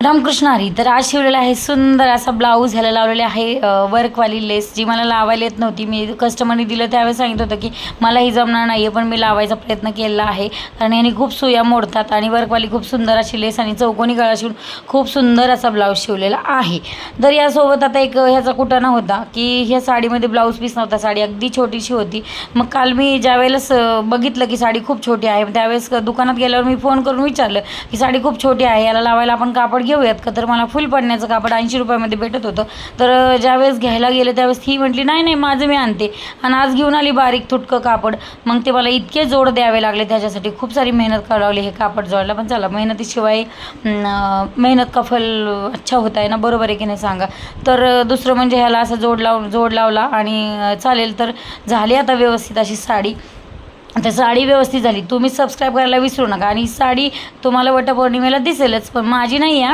रामकृष्ण हरी. तर आज शिवलेला आहे सुंदर असा ब्लाऊज. ह्याला लावलेले आहे वर्कवाली लेस, जी मला लावायला येत नव्हती. मी कस्टमरने दिलं त्यावेळेस सांगितलं होतं की मला ही जमणार नाही आहे, पण मी लावायचा प्रयत्न केला आहे. कारण ह्याने खूप सुया मोडतात आणि वर्कवाली खूप सुंदर अशी लेस आणि चौकोनी गळा शिवून खूप सुंदर असा ब्लाऊज शिवलेला आहे. तर यासोबत आता एक ह्याचा कुटाणा होता की ह्या साडीमध्ये ब्लाऊज पीस नव्हता, साडी अगदी छोटीशी होती. मग काल मी ज्यावेळेस बघितलं की साडी खूप छोटी आहे, त्यावेळेस दुकानात गेल्यावर मी फोन करून विचारलं की साडी खूप छोटी आहे, याला लावायला आपण कापड घेऊयात का. तर मला फुल पडण्याचं कापड 80 रुपयामध्ये भेटत होतं. तर ज्यावेळेस घ्यायला गेले त्यावेळेस ही म्हटली नाही नाही माझं मी आणते, आणि आज घेऊन आली बारीक तुटकं कापड. मग ते मला इतके जोड द्यावे लागले, त्याच्यासाठी खूप सारी मेहनत करावी लागली हे कापड जोडायला. पण चला, मेहनतीशिवाय मेहनत का फल अच्छा होता आहे ना, बरोबर आहे की नाही सांगा. तर दुसरं म्हणजे ह्याला असं जोड लावला आणि चालेल. तर झाली आता व्यवस्थित अशी साडी. तर साडी व्यवस्थित झाली. तुम्ही सबस्क्राईब करायला विसरू नका. आणि साडी तुम्हाला वटपौर्णिमेला दिसेलच, पण माझी नाही आहे.